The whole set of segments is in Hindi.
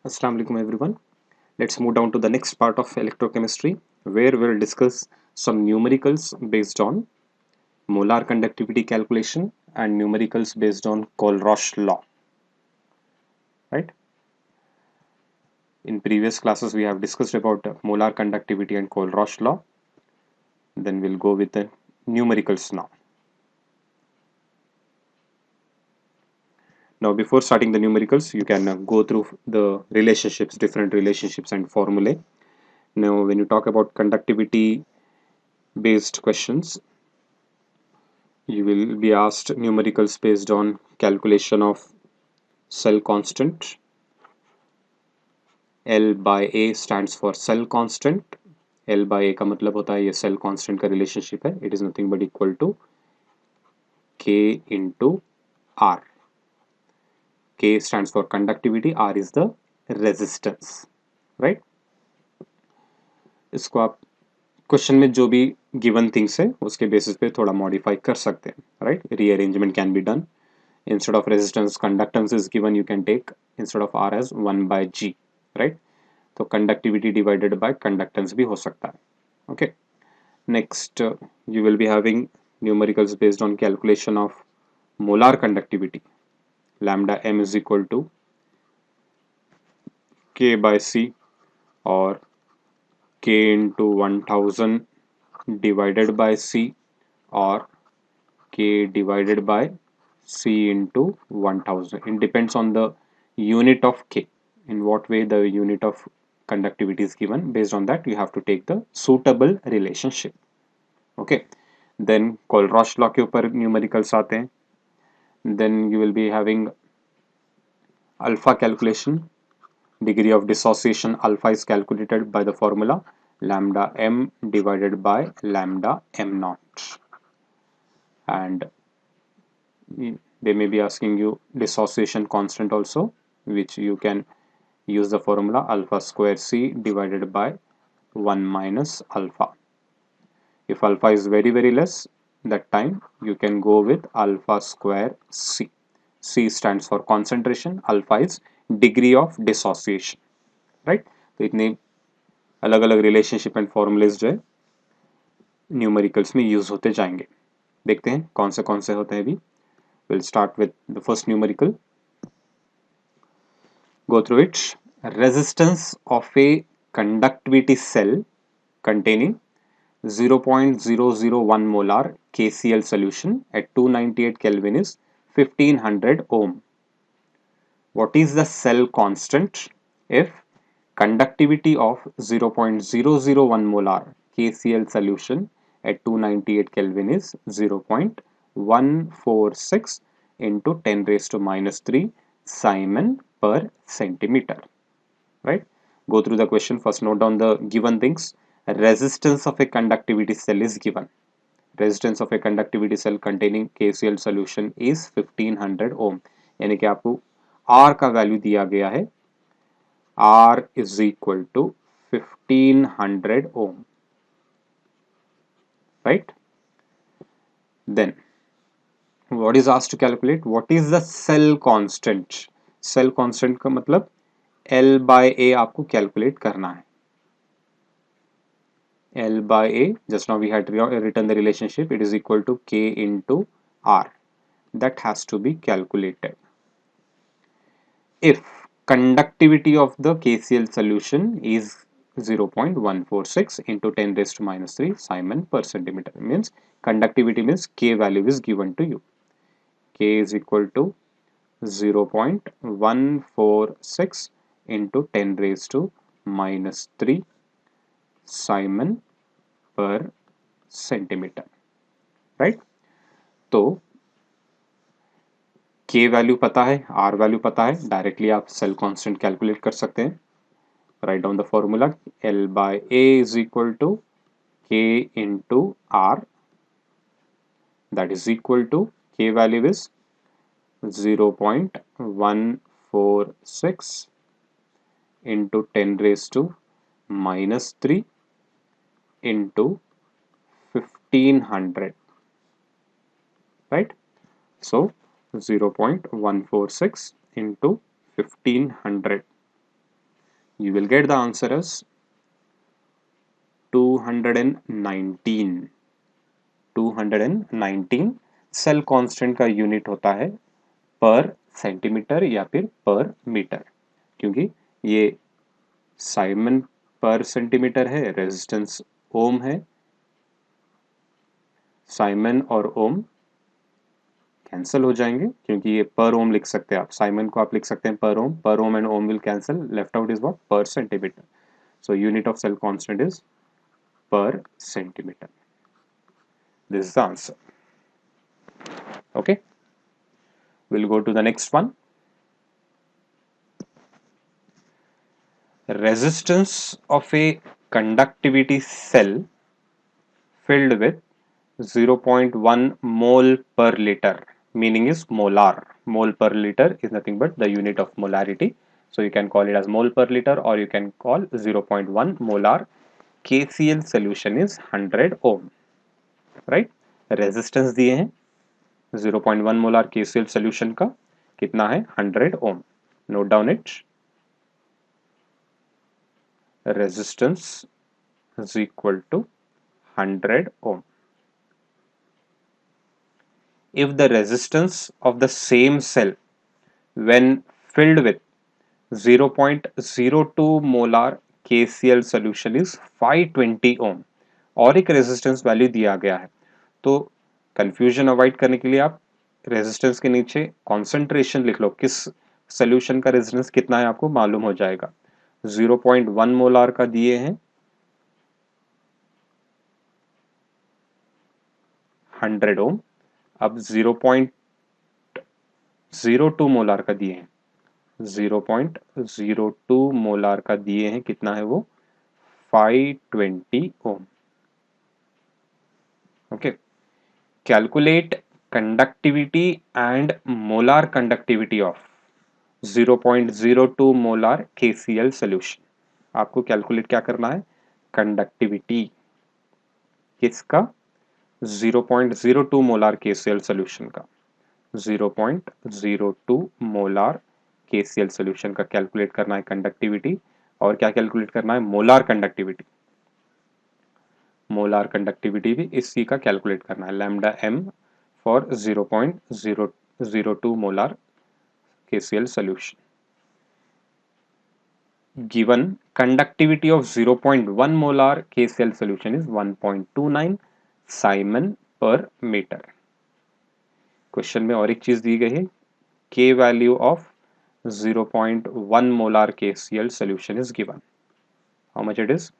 Assalamu alaikum everyone. Let's move down to the next part of electrochemistry where we'll discuss some numericals based on molar conductivity calculation and numericals based on Kohlrausch law. Right? In previous classes we have discussed about molar conductivity and Kohlrausch law. Then we'll go with the numericals now. Now before starting the numericals you can go through the relationships, different relationships and formulae. Now when you talk about conductivity based questions, you will be asked numericals based on calculation of cell constant. L by A stands for cell constant. L by A का मतलब होता है ये cell constant का relationship है. It is nothing but equal to K into R. K stands for conductivity, R is the resistance. Right? इसको आप क्वेश्चन में जो भी गिवन थिंग्स है उसके बेसिस पे थोड़ा मॉडिफाई कर सकते हैं. Right? Rearrangement can be done. Instead of resistance, conductance is given. You can take instead of R as 1 by G. Right? तो conductivity divided by conductance भी हो सकता है. Okay. Next, you will be having numericals based on calculation of molar conductivity. Lambda m is equal to K by C or K into 1000 divided by C or K divided by C into 1000. It depends on the unit of K. In what way the unit of conductivity is given. Based on that, you have to take the suitable relationship. Okay. Then Kohlrausch law के ऊपर numericals आते हैं. Then you will be having alpha calculation. Degree of dissociation alpha is calculated by the formula lambda m divided by lambda m naught. And they may be asking you dissociation constant also, which you can use the formula alpha square C divided by 1 minus alpha. If alpha is very less, that time you can go with alpha square C. C stands for concentration, alpha is degree of dissociation. Right? तो इतने अलग अलग रिलेशनशिप एंड फॉर्मूलेज जो है न्यूमेरिकल्स में यूज होते जाएंगे. देखते हैं कौन से होते हैं अभी. We'll start with the first numerical. Go through it. Resistance of a conductivity cell containing 0.001 molar KCl solution at 298 Kelvin is 1500 ohm. What is the cell constant if conductivity of 0.001 molar KCl solution at 298 Kelvin is 0.146 into 10 raised to minus 3 Simon per centimeter. Right? Go through the question. First note down the given things. Resistance of a conductivity cell is given. Resistance of a conductivity cell containing KCl solution is 1500 ohm. यानी कि आपको R का वैल्यू दिया गया है. R is equal to 1500 ohm. Right? Then what is asked to calculate? What is the cell constant? Cell constant का मतलब L by A आपको calculate करना है. L by A, just now we had written the relationship, it is equal to K into R. That has to be calculated. If conductivity of the KCl solution is 0.146 into 10 raised to minus 3 Simon per centimeter, means conductivity means K value is given to you. K is equal to 0.146 into 10 raised to minus 3 Simon per centimeter. Right? तो K वैल्यू पता है, R वैल्यू पता है, डायरेक्टली आप सेल कांस्टेंट कैलकुलेट कर सकते हैं. Write down the formula. L by A is equal to K into R. That is equal to K value is 0.146 into 10 raised to minus 3 into 1500. Right? So 0.146 into 1500. You will get the answer as 219. 219 cell constant का यूनिट होता है पर सेंटीमीटर या फिर पर मीटर, क्योंकि ये साइमन पर सेंटीमीटर है, रेजिस्टेंस ओम है। साइमन और ओम कैंसिल हो जाएंगे क्योंकि ये पर ओम लिख सकते हैं आप, साइमन को आप लिख सकते हैं पर ohm and ohm will cancel, left out is what, पर centimetre. So unit of cell constant is per centimeter. This is the answer. Okay, we'll go to the next one. Resistance of a conductivity cell filled with 0.1 mole per liter, meaning is molar. Mole per liter is nothing but the unit of molarity, so you can call it as mole per liter, or you can call 0.1 molar KCl solution is 100 ohm, right? Resistance दिए हैं 0.1 मोलार KCl solution का, कितना है 100 ohm. Note down it. Resistance is equal to 100 ohm. If the resistance of the same cell when filled with 0.02 molar KCl solution is 520 ohm, और एक रेजिस्टेंस वैल्यू दिया गया है, तो कंफ्यूजन अवॉइड करने के लिए आप रेजिस्टेंस के नीचे कॉन्सेंट्रेशन लिख लो, किस सोल्यूशन का रेजिस्टेंस कितना है आपको मालूम हो जाएगा। 0.1 मोलार का दिए हैं 100 ओम, अब 0.02 मोलार का दिए हैं, 0.02 मोलार का दिए हैं, कितना है वो 520 ohm. Okay, calculate conductivity and molar conductivity of 0.02 molar KCl solution. आपको कैलकुलेट क्या करना है, कंडक्टिविटी किसका, 0.02 मोलार KCl सॉल्यूशन का, 0.02 मोलार KCl सॉल्यूशन का कैलकुलेट करना है कंडक्टिविटी, और क्या कैलकुलेट करना है, मोलार कंडक्टिविटी। मोलार कंडक्टिविटी भी इसी का कैलकुलेट करना है, lambda m for 0.002 molar KCl solution. Given conductivity of 0.1 molar KCl solution is 1.29 Simon per meter. Question में और एक चीज दी गई है, K value of 0.1 molar KCl solution is given. How much it is?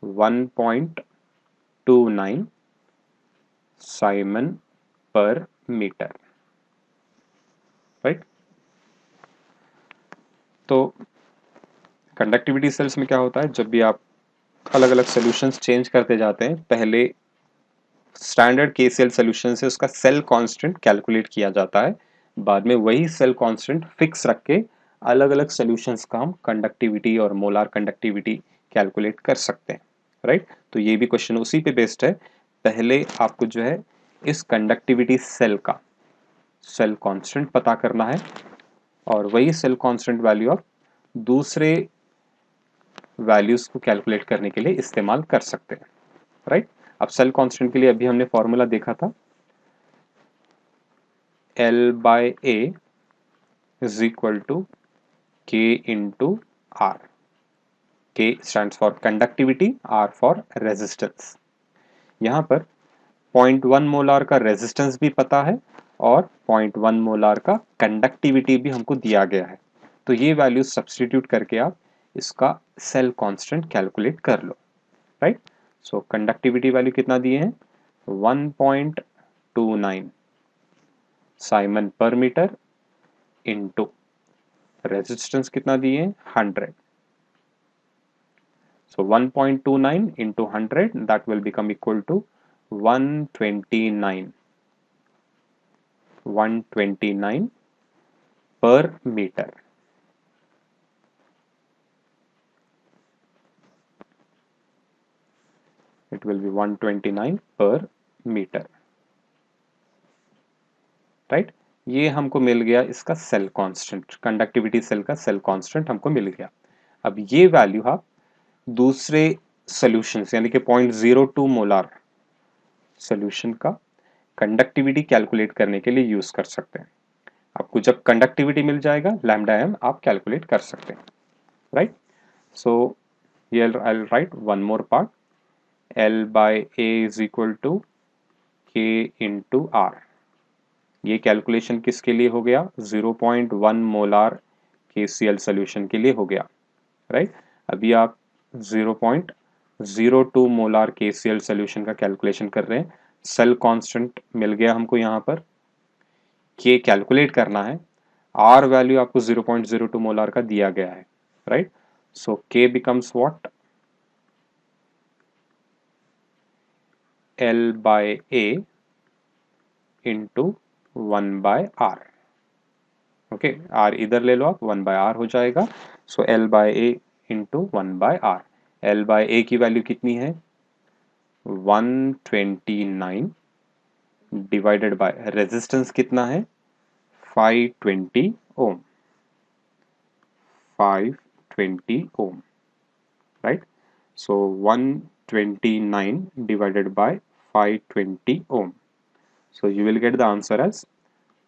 1.29 Simon per meter. Right? तो कंडक्टिविटी सेल्स में क्या होता है, जब भी आप अलग अलग सॉल्यूशंस चेंज करते जाते हैं, पहले स्टैंडर्ड KCl सॉल्यूशन से उसका सेल कांस्टेंट कैलकुलेट किया जाता है, बाद में वही सेल कांस्टेंट फिक्स रख के अलग अलग सॉल्यूशंस का हम कंडक्टिविटी और मोलार कंडक्टिविटी कैलकुलेट कर सकते हैं, राइट? तो ये भी क्वेश्चन उसी पे बेस्ड है। पहले आपको जो है इस कंडक्टिविटी सेल का सेल कांस्टेंट पता करना है, और वही सेल कांस्टेंट वैल्यू आप दूसरे वैल्यूज को कैलकुलेट करने के लिए इस्तेमाल कर सकते हैं, राइट? अब सेल कांस्टेंट के लिए अभी हमने फॉर्मूला देखा था, L/A is equal to K into R. K stands for conductivity, R for resistance. यहाँ पर 0.1 मोलार का रेजिस्टेंस भी पता है और 0.1 मोलार का कंडक्टिविटी भी हमको दिया गया है, तो ये वैल्यू सब्स्टिट्यूट करके आप इसका सेल कांस्टेंट कैलकुलेट कर लो, राइट? सो कंडक्टिविटी वैल्यू कितना दिए हैं, 1.29 Simon per metre into resistance कितना दिए हैं, 100. So 1.29 into 100, that will become equal to 129. 129 per meter. It will be 129 per meter. Right? ये हमको मिल गया इसका सेल कांस्टेंट, कंडक्टिविटी सेल का सेल कांस्टेंट हमको मिल गया। अब ये वैल्यू आप दूसरे सोल्यूशन यानी कि 0.02 मोलार सोल्यूशन का कंडक्टिविटी कैलकुलेट करने के लिए यूज कर सकते हैं। आपको जब कंडक्टिविटी मिल जाएगा लैम्डा एम आप कैलकुलेट कर सकते हैं, right. So here I'll write one more part, L by A is equal to K into R। ये कैलकुलेशन किसके लिए हो गया? 0.1 मोलार KCl सॉल्यूशन के लिए हो गया, राइट। अभी आप 0.02 मोलार KCl सॉल्यूशन का कैलकुलेशन कर रहे हैं। सेल कांस्टेंट मिल गया हमको यहाँ पर, K कैलकुलेट करना है, R वैल्यू आपको 0.02 मोलार का दिया गया है, right. So K becomes what? L by A into 1 by R। Okay, R इधर ले लो आप, 1 by R हो जाएगा। सो L by A into 1 by R। L by A की वैल्यू कितनी है? 129 डिवाइडेड बाय रेजिस्टेंस कितना है? 520 ओम, 520 ओम, right. So 129 divided by 520 ohm, so you will get the answer as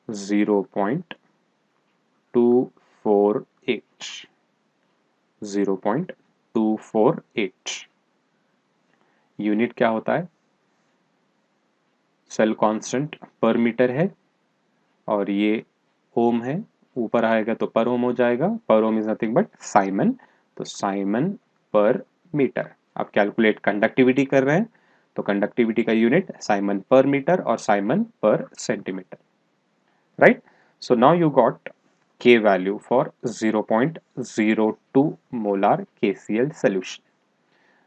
0.248, 0.248। Unit क्या होता है? सेल कांस्टेंट पर मीटर है और ये ओम है, ऊपर आएगा तो पर ओम हो जाएगा। Per ohm is nothing but siemens, तो साइमन पर मीटर। आप कैलकुलेट कंडक्टिविटी कर रहे हैं तो कंडक्टिविटी का यूनिट साइमन पर मीटर और siemens per centimetre, right. So now you got K value for 0.02 molar KCl solution.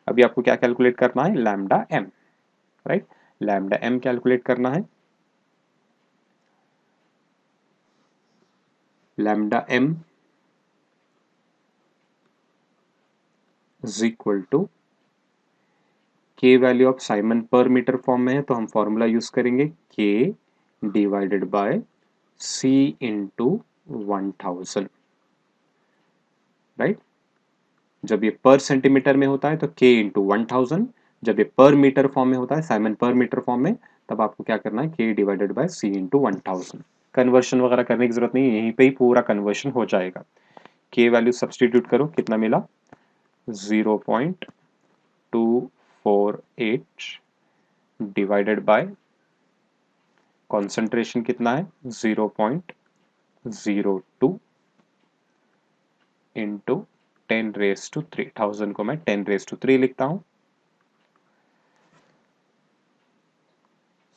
अभी आपको क्या कैलकुलेट करना है? Lambda M, right. Lambda M calculate करना है। Lambda M is equal to K value of siemens per metre form में है तो हम फॉर्मूला यूज करेंगे K divided by C into 1000, right. जब ये पर सेंटीमीटर में होता है तो K इंटू 1000, जब ये पर मीटर फॉर्म में होता है, साइमन पर मीटर फॉर्म में, तब आपको क्या करना है? K divided by C into 1000। Conversion वगैरह करने की जरूरत नहीं है, यहीं पे ही पूरा कन्वर्शन हो जाएगा। K वैल्यू सब्सटीट्यूट करो, कितना मिला? 0.248 डिवाइडेड बाय कॉन्सेंट्रेशन कितना है? 0.02 इंटू 10⁻³ 1000 को मैं 10⁻³ लिखता हूं।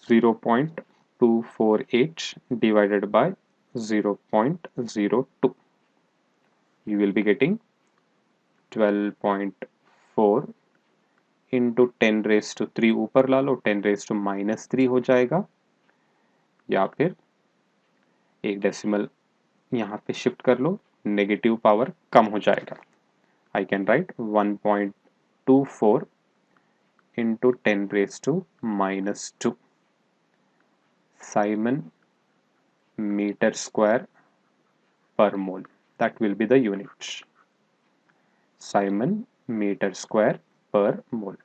0.248 divided by 0.02, you will be getting 12.4 into 10⁻³ ऊपर ला लो, 10⁻³ हो जाएगा, या फिर एक डेसिमल यहाँ पे शिफ्ट कर लो, नेगेटिव पावर कम हो जाएगा। I can write 1.24 into 10⁻² Simon meter square per mole, that will be the unit, Simon meter square per mole।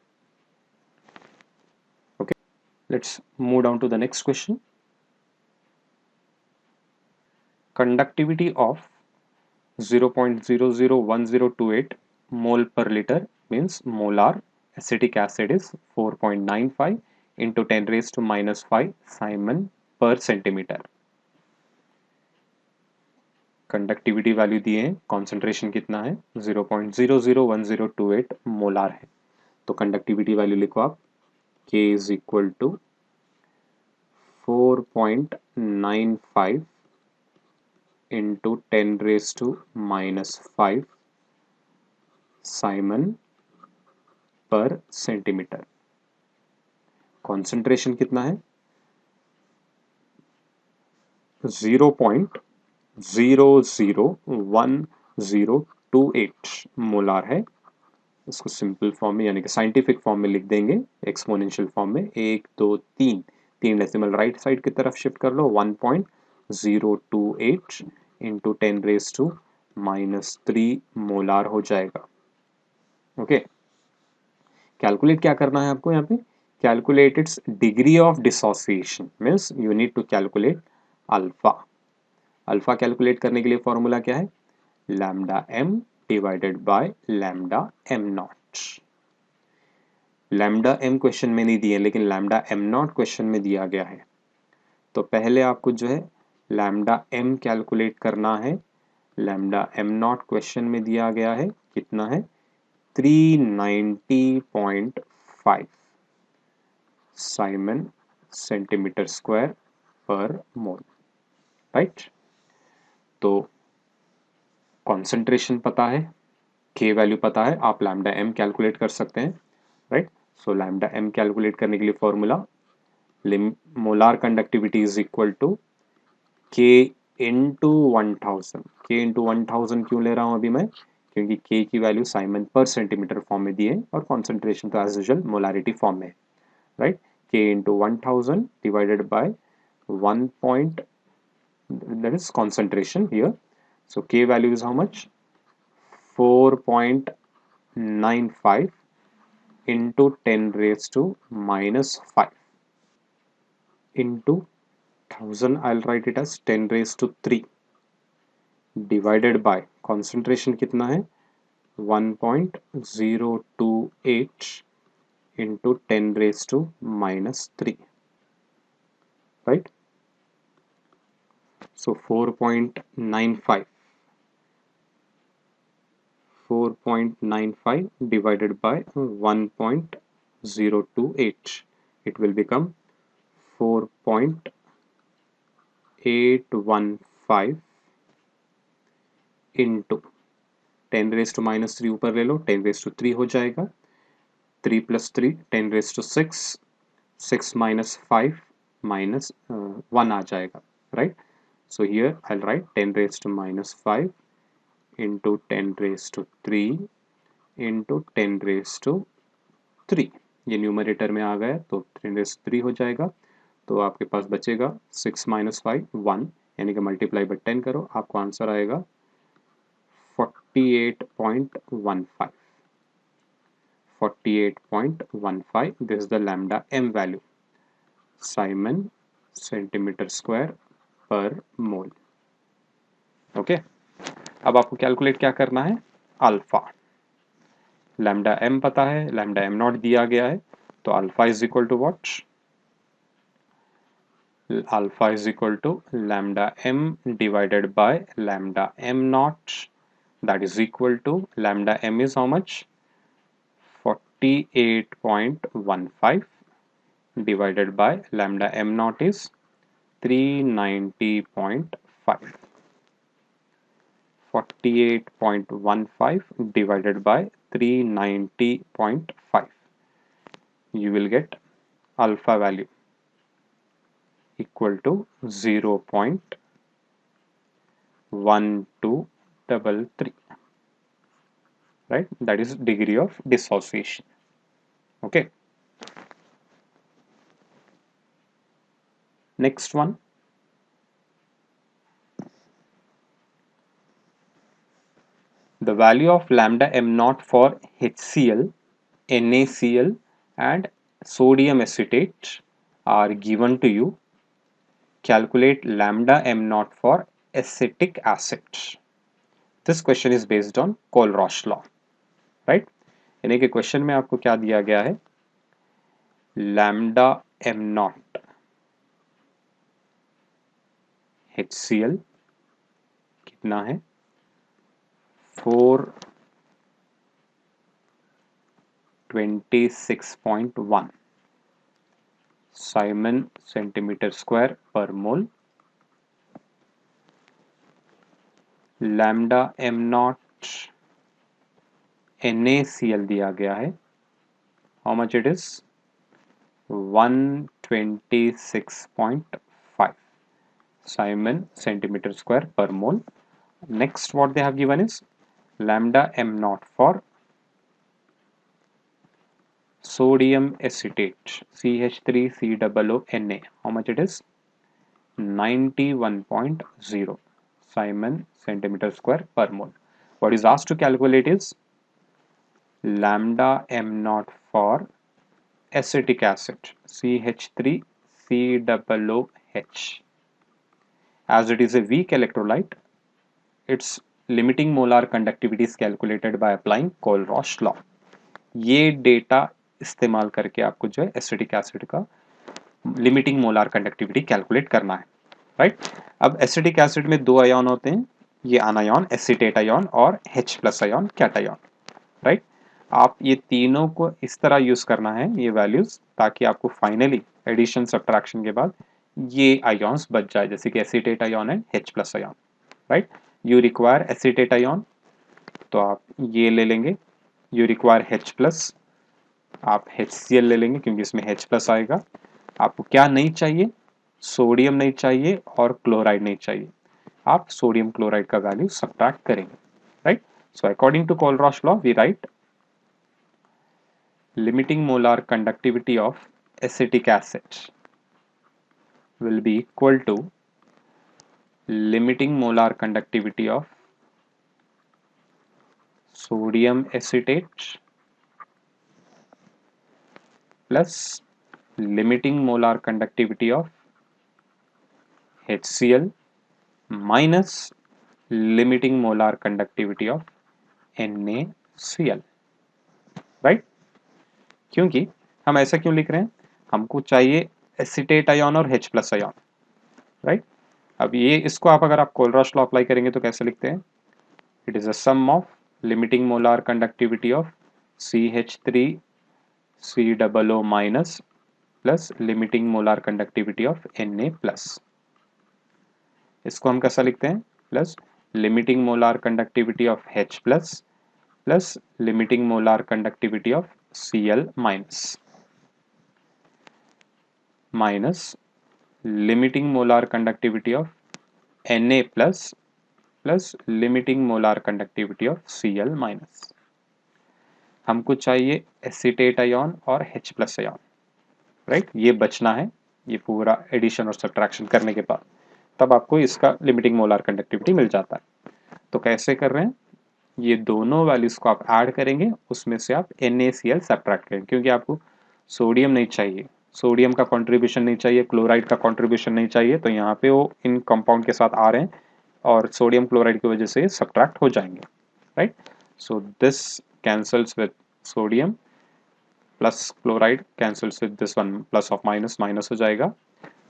Okay, let's move down to the next question। Conductivity of 0.001028 mole per liter means molar acetic acid is 4.95 into 10⁻⁵ Simon per centimeter। Conductivity value दिए हैं, कॉन्सेंट्रेशन कितना है? 0.001028 मोलार है, तो कंडक्टिविटी वैल्यू लिखो आप, K is equal to 4.95 into 10⁻⁵ siemens per centimetre. Concentration कितना है? 0.001028 मोलार है। इसको सिंपल फॉर्म में यानी कि साइंटिफिक फॉर्म में लिख देंगे, एक्सपोनेंशियल फॉर्म में। 1 2 3 तीन डेसिमल राइट साइड की तरफ शिफ्ट कर लो, 1.028 इंटू 10⁻⁵ -3 मोलार हो जाएगा। ओके, कैलकुलेट क्या करना है आपको यहाँ पे? Calculate its degree of dissociation, means you need to calculate alpha. Alpha calculate करने के लिए फॉर्मूला क्या है? Lambda M divided by lambda M not. Lambda M question में नहीं दिए, लेकिन लैम्डा एम नॉट क्वेश्चन में दिया गया है। तो पहले आपको जो है लैम्डा एम कैलकुलेट करना है। लैम्डा एम नॉट क्वेश्चन में दिया गया है, कितना है? 390.5 साइमन सेंटीमीटर स्क्वायर पर मोल, राइट। तो कॉन्सेंट्रेशन पता है, के वैल्यू पता है, आप लैम्डा एम कैलकुलेट कर सकते हैं, right. So lambda M calculate करने के लिए formula molar conductivity is equal to K into 1000। K into 1000 क्यों ले रहा हूं अभी मैं? क्योंकि के की value Simon per centimetre form में दी है और कॉन्सेंट्रेशन तो एज यूजुअल मोलारिटी फॉर्म में है, राइट। के into 1000 divided by 1 point, that is concentration here. So K value is how much? 4.95 into 10 raised to minus 5 into 1000. I'll write it as 10 raised to 3 divided by concentration कितना है? 1.028 into 10 raised to minus 3, right? So 4.95 divided by 1.028, it will become 4.815 into 10 raised to minus 3 ऊपर ले लो, 10 raised to 3 हो जाएगा, 3 plus 3 10 raised to 6, 6 minus 5 minus 1 आ जाएगा, right? So here I'll write 10 raised to minus 5 into 10 raised to 3 into 10 raised to 3। ये न्यूमरेटर में आ गया तो 10 raised to 3 हो जाएगा। तो आपके पास बचेगा 6 minus 5 1, यानी कि मल्टीप्लाई बाय 10 करो, आपको आंसर आएगा 48.15। 48.15, this is the lambda m value, Simon centimetre square पर मोल। ओके, अब आपको कैलकुलेट क्या करना है? अल्फा। लैम्डा एम पता है, लैम्डा एम नॉट दिया गया है, तो alpha is equal to what? Alpha is equal to lambda M divided by lambda M not, that is equal to lambda m is how much? 48.15 divided by lambda m naught is 390.5. 48.15 divided by 390.5, you will get alpha value equal to 0.1233, right? That is degree of dissociation. Okay, next one, the value of lambda m naught for HCl, NaCl and sodium acetate are given to you. Calculate lambda m naught for acetic acid. This question is based on Kohlrausch law, right? यानी कि क्वेश्चन में आपको क्या दिया गया है? लैम्डा एम नॉट HCl कितना है? 426.1 साइमन सेंटीमीटर स्क्वायर पर मोल। लैम्डा एम नॉट NaCl दिया गया है, how much it is? 126.5 Simon centimeter square per mole. Next, what they have given is lambda m naught for sodium acetate, CH3COONA. How much it is? 91.0. Simon centimeter square per mole. What is asked to calculate is lambda m naught for acetic acid CH3COOH. As it is a weak electrolyte, its limiting molar conductivity is calculated by applying Kohlrausch law. ये डेटा इस्तेमाल करके आपको जो है एसिटिक एसिड का लिमिटिंग मोलार कंडक्टिविटी कैलकुलेट करना है, राइट। अब एसिटिक एसिड में दो आयन होते हैं, ये आनायन एसिटेट आयन और H plus ion cation, right. आप ये तीनों को इस तरह यूज करना है ये वैल्यूज, ताकि आपको फाइनली एडिशन सब्ट्रैक्शन के बाद ये आयन्स बच जाए, जैसे कि acetate ion and H plus ion, right. You require acetate ion तो आप ये ले लेंगे, यू रिक्वायर H प्लस आप HCl ले लेंगे क्योंकि इसमें H प्लस आएगा। आपको क्या नहीं चाहिए, सोडियम नहीं चाहिए और क्लोराइड नहीं चाहिए, आप सोडियम क्लोराइड का वैल्यू सब्ट्रैक्ट करेंगे, right. So according to Kohlrausch law we write limiting molar conductivity of acetic acid will be equal to limiting molar conductivity of sodium acetate plus limiting molar conductivity of HCl minus limiting molar conductivity of NaCl, right. क्योंकि हम ऐसा क्यों लिख रहे हैं, हमको चाहिए एसिटेट आयन और H प्लस आयन, राइट। अब ये इसको आप अगर आप कोलरॉश लॉ अप्लाई करेंगे तो कैसे लिखते हैं, it is a sum of limiting molar conductivity of CH3COO minus plus limiting molar conductivity of Na plus. इसको हम कैसा लिखते हैं, plus limiting molar conductivity of H plus plus limiting molar conductivity of Cl minus minus limiting molar conductivity of Na plus plus limiting molar conductivity of Cl minus. हमको चाहिए एसिटेट आयन और H प्लस आयन, राइट। ये बचना है, ये पूरा एडिशन और सब्ट्रैक्शन करने के बाद तब आपको इसका लिमिटिंग मोलार कंडक्टिविटी मिल जाता है। तो कैसे कर रहे हैं, ये दोनों वैल्यूज को आप ऐड करेंगे, उसमें से आप NaCl सब्ट्रैक्ट करेंगे, क्योंकि आपको सोडियम नहीं चाहिए, सोडियम का कंट्रीब्यूशन नहीं चाहिए, क्लोराइड का कंट्रीब्यूशन नहीं चाहिए, तो यहाँ पे वो इन कंपाउंड के साथ आ रहे हैं और सोडियम क्लोराइड की वजह से सब्ट्रैक्ट हो जाएंगे, right. So this cancels with sodium plus chloride cancels with this one, plus of minus minus हो जाएगा,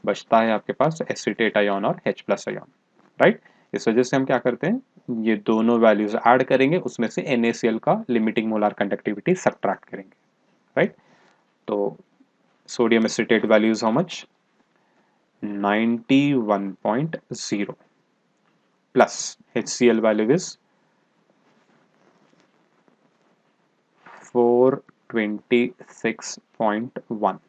बचता है आपके पास एसिटेट आयन और H प्लस आयन, राइट। इस वजह से हम क्या करते हैं, ये दोनों वैल्यूज ऐड करेंगे, उसमें से NaCl का लिमिटिंग मोलार कंडक्टिविटी सब्ट्रैक्ट करेंगे, राइट। तो sodium acetate values how much, 91.0 plus HCl value is 426.1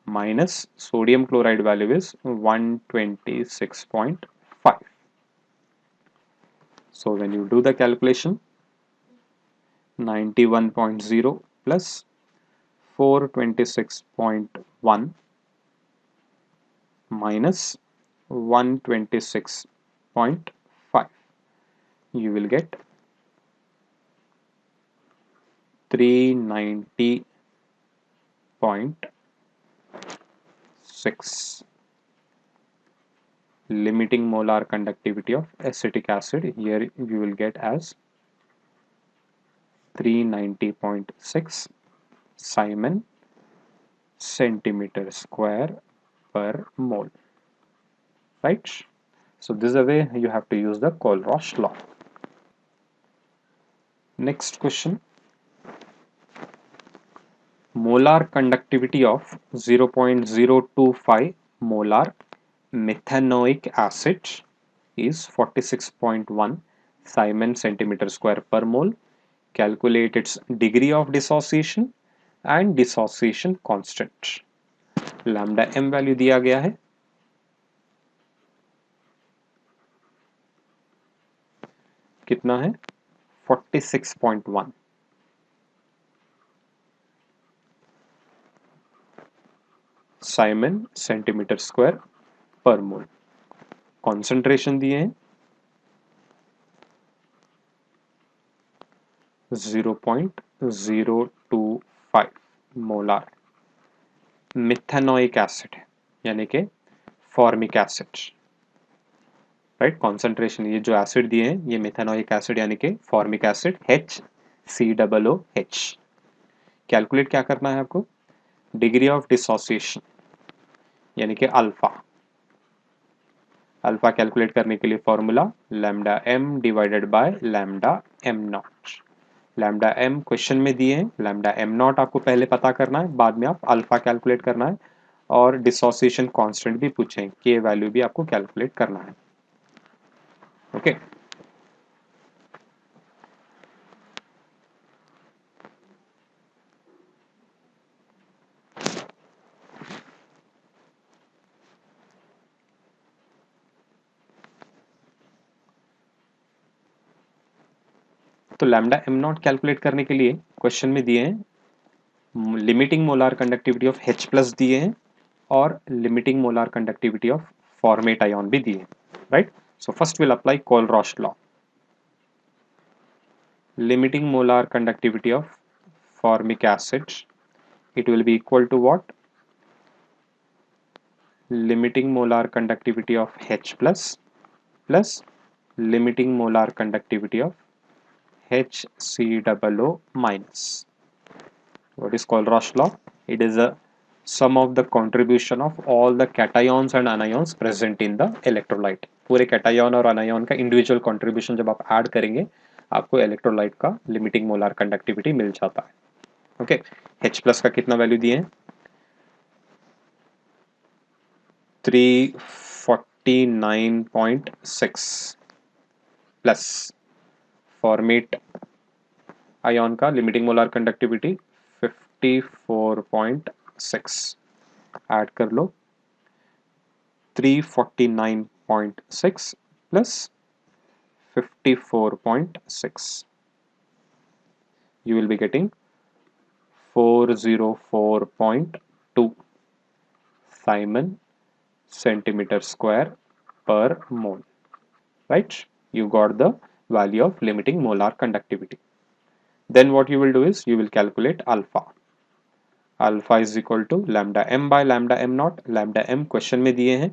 minus sodium chloride value is 126.5. So when you do the calculation, 91.0 plus 426.1 minus 126.5, you will get 390.6 limiting molar conductivity of acetic acid. Here you will get as 390.6 Simon centimeter square per mole, right. So this is the way you have to use the Kohlrausch law. Next question, molar conductivity of 0.025 molar methanoic acid is 46.1 Simon centimeter square per mole. Calculate its degree of dissociation and dissociation constant. Lambda m value दिया गया है, कितना है 46.1 साइमन सेंटीमीटर स्क्वायर पर मोल। कॉन्सेंट्रेशन दिए हैं 0.025 मोलार मिथेनोइक एसिड है, यानी कि फॉर्मिक एसिड, राइट। कॉन्सेंट्रेशन, ये जो एसिड दिए हैं ये मिथेनोइक एसिड यानी कि फॉर्मिक एसिड HCOOH। कैलकुलेट क्या करना है आपको, डिग्री ऑफ डिसोसिएशन यानी कि अल्फा। अल्फा कैलकुलेट करने के लिए formula lambda m divided by lambda m not. Lambda m question में दिए हैं, लैम्डा m नॉट आपको पहले पता करना है, बाद में आप अल्फा कैलकुलेट करना है, और डिसोसिएशन कांस्टेंट भी पूछें, के वैल्यू भी आपको कैलकुलेट करना है। ओके तो लैम्डा m नॉट कैलकुलेट करने के लिए क्वेश्चन में दिए हैं limiting molar conductivity of H plus दिए हैं, और limiting molar conductivity of formate ion भी दिए हैं, right. So first will apply Kohlrausch law. Limiting molar conductivity of formic acid, it will be equal to what, limiting molar conductivity of H plus limiting molar conductivity of HCOO minus. What is Kohlrausch law? It is a sum of the contribution of all the cations and anions present in the electrolyte. पूरे cation और anion का individual contribution जब आप add करेंगे आपको electrolyte का limiting molar conductivity मिल जाता है। ओके H प्लस का कितना वैल्यू दिए हैं, 349.6 प्लस फॉर्मेट आयन का लिमिटिंग मोलार कंडक्टिविटी 54.6, ऐड कर लो 349.6 plus 54.6, you will be getting 404.2 Simon centimeter square per mole, right? You got the value of limiting molar conductivity. Then what you will do is you will calculate alpha. Alpha is equal to lambda m by lambda m naught. Lambda m question में दिए हैं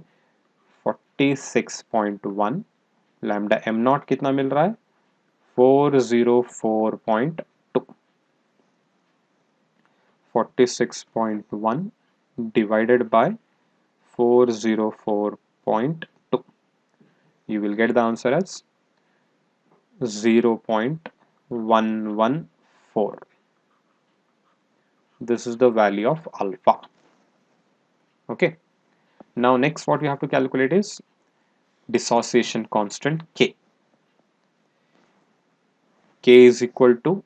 46.1, lambda m naught कितना मिल रहा है 404.2, 46.1 divided by 404.2, you will get the answer as 0.114. This is the value of alpha. Okay, now next what we have to calculate is dissociation constant K. K is equal to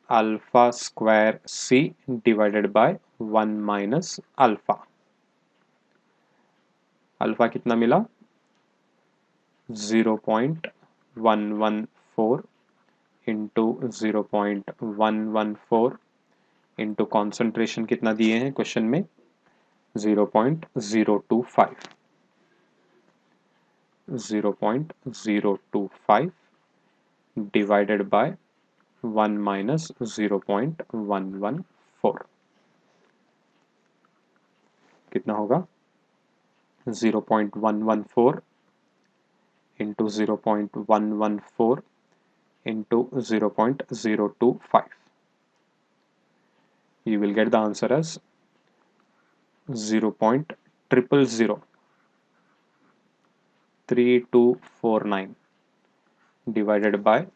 alpha square C divided by 1 minus alpha. Alpha कितना मिला 0.114 इंटू 0.114 इंटू कॉन्सेंट्रेशन कितना दिए हैं क्वेश्चन में 0.025, 0.025 डिवाइडेड बाय 1 माइनस 0.114, कितना होगा 0.114 into 0.114 into 0.025. You will get the answer as 0.0003249 divided by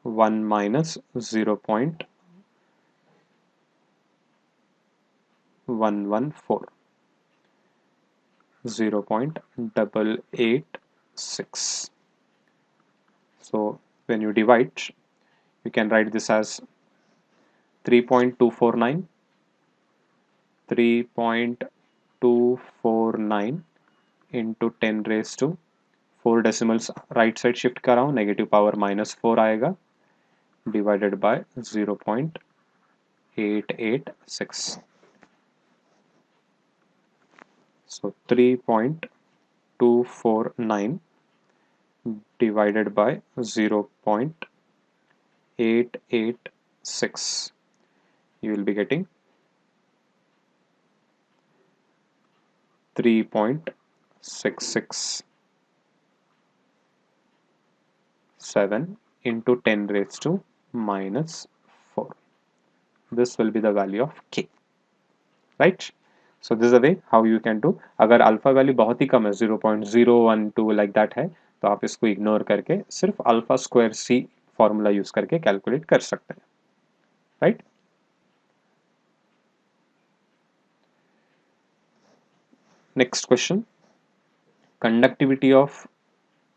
1 minus 0.114, 0.886. So when you divide, you can write this as 3.249 into 10 raised to 4 decimals right side shift कर रहा हूँ, नेगेटिव पावर -4 आएगा, divided by 0.886. So 3.249 divided by 0.886. 886. You will be getting 3.667 into 10 raised to minus 4. This will be the value of k, right? So this is the way how you can do. अगर अल्फा वैल्यू बहुत ही कम है 0.012 लाइक दैट है तो आप इसको इग्नोर करके सिर्फ अल्फा स्क्वायर सी फॉर्मूला यूज करके कैलकुलेट कर सकते हैं, right? Next question, conductivity of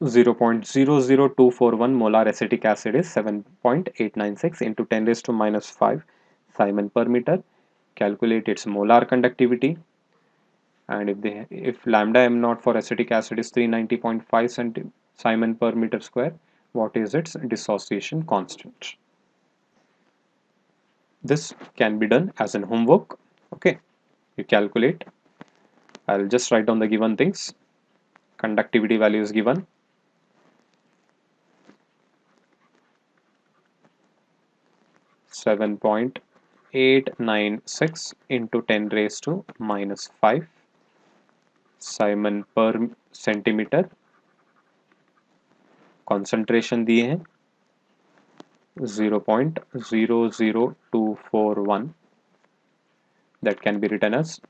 0.00241 molar acetic acid is 7.896 into 10 raised to minus 5 Simon per meter. Calculate its molar conductivity. And if lambda m naught for acetic acid is 390.5 Simon per meter square, what is its dissociation constant? This can be done as an homework. Okay, you calculate. I'll just write down the given things. Conductivity value is given. Seven point 896 into 10 raised to minus 5 Simon per centimeter. Concentration दिए हैं 0.00241. That can be written as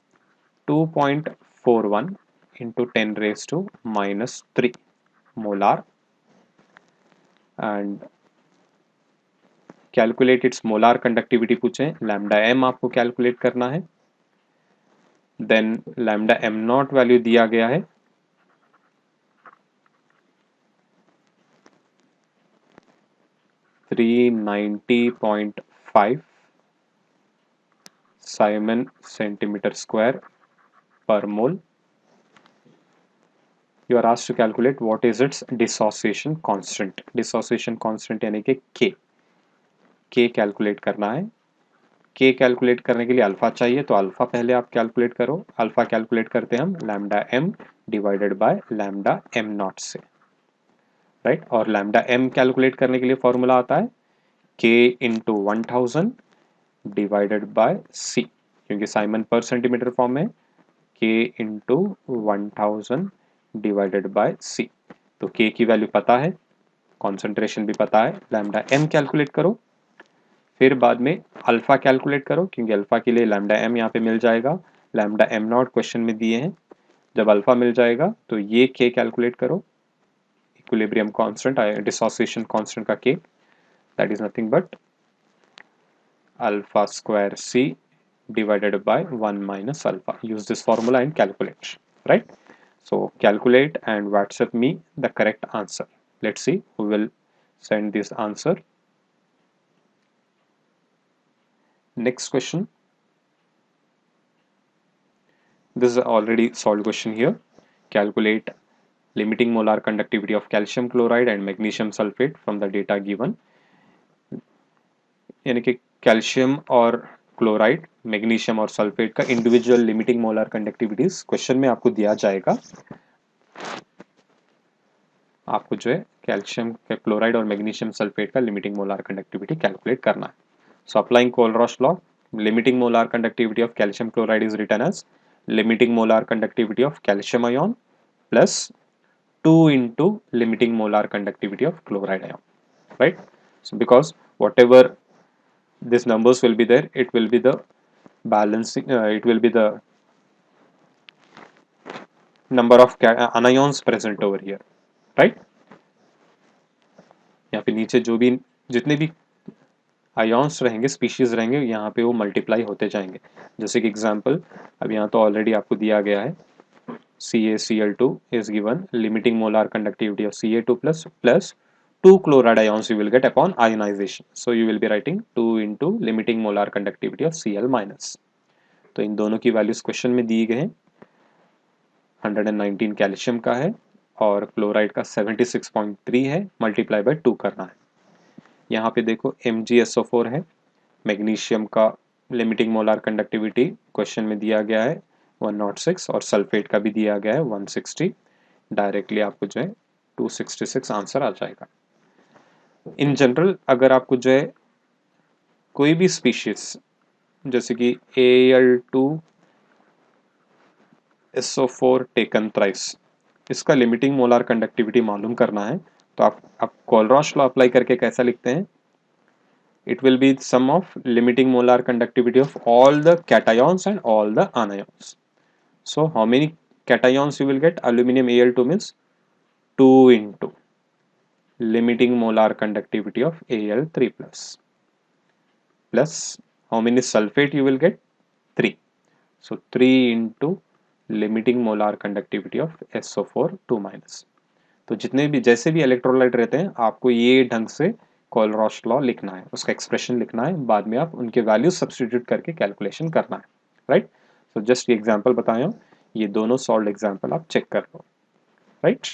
2.41 into 10 raised to minus 3 molar. And calculate its molar conductivity पूछे, lambda m आपको calculate करना है. Then lambda m naught value दिया गया है 390.5 Simon centimeter square per mole. You are asked to calculate what is its dissociation constant. Dissociation constant यानी कि k कैलकुलेट करना है. k कैलकुलेट करने के लिए अल्फा चाहिए तो अल्फा पहले आप कैलकुलेट करो. अल्फा कैलकुलेट करते हैं हम lambda m divided by lambda m not से, राइट? और लैम्डा m कैलकुलेट करने के लिए फॉर्मूला आता है k into 1000 divided by c, क्योंकि साइमन पर सेंटीमीटर फॉर्म में k into 1000 divided by c. तो k की वैल्यू पता है, कॉन्सेंट्रेशन भी पता है. लैम्डा m कैलकुलेट करो, फिर बाद में अल्फा कैलकुलेट करो, क्योंकि अल्फा के लिए लैम्डा m यहाँ पे मिल जाएगा. लैम्डा m नॉट क्वेश्चन में दिए हैं. जब अल्फा मिल जाएगा तो ये k कैलकुलेट करो, इक्विलिब्रियम कांस्टेंट, डिसोसिएशन कांस्टेंट का k, that is nothing but alpha square c divided by 1 minus alpha. Use this formula and calculate, right? So calculate and WhatsApp me the correct answer. Let's see who will send this answer. Next question. This is already solved question here. Calculate limiting molar conductivity of calcium chloride and magnesium sulfate from the data given. यानी कि कैल्शियम और क्लोराइड, मैग्नीशियम और सल्फेट का individual limiting molar conductivities question में आपको दिया जाएगा. आपको जो है कैल्शियम क्लोराइड और मैग्नीशियम सल्फेट का लिमिटिंग मोलर कंडक्टिविटी कैलकुलेट करना है. So applying Kohlrausch law, limiting molar conductivity of calcium chloride is written as limiting molar conductivity of calcium ion plus 2 into limiting molar conductivity of chloride ion, right? So because whatever these numbers will be there, it will be the balancing, it will be the number of anions present over here, right? यहाँ पे नीचे जो भी जितने भी आयोन्स रहेंगे, स्पीशीज रहेंगे, यहाँ पे वो मल्टीप्लाई होते जाएंगे. जैसे कि एग्जांपल अब यहाँ तो ऑलरेडी आपको दिया गया है CaCl2 is given limiting molar conductivity of Ca2 plus 2 chloride ions you will get upon ionization. So you will be writing 2 into limiting molar conductivity of Cl minus. तो इन दोनों की वैल्यूज क्वेश्चन में दी गए हैं. 119 कैल्शियम का है और क्लोराइड का 76.3 है, मल्टीप्लाई बाय 2 करना है. यहाँ पे देखो MgSO4 है, मैग्नीशियम का लिमिटिंग मोलार कंडक्टिविटी क्वेश्चन में दिया गया है 106 और सल्फेट का भी दिया गया है 160. डायरेक्टली आपको जो है 266 आंसर आ जाएगा. इन जनरल अगर आपको जो है कोई भी स्पीशीज जैसे कि Al2SO4 टेकन थ्राइस, इसका लिमिटिंग मोलार कंडक्टिविटी मालूम करना है तो आप कोलरॉश लॉ अप्लाई करके कैसा लिखते हैं, it will be sum of limiting molar conductivity of all the cations and all the anions. So how many cations you will get? Aluminum Al2 means 2 into limiting molar conductivity of Al3 plus how many sulfate you will get? 3. So 3 into limiting molar conductivity of SO4 2 minus. तो जितने भी जैसे भी इलेक्ट्रोलाइट रहते हैं आपको ये ढंग से कोलरॉश लॉ लिखना है, उसका एक्सप्रेशन लिखना है, बाद में आप उनके वैल्यू सब्स्टिट्यूट करके कैलकुलेशन करना है, राइट। सो जस्ट ये एग्जांपल बताया हूँ, ये दोनों सॉल्व एग्जांपल आप चेक कर लो, राइट।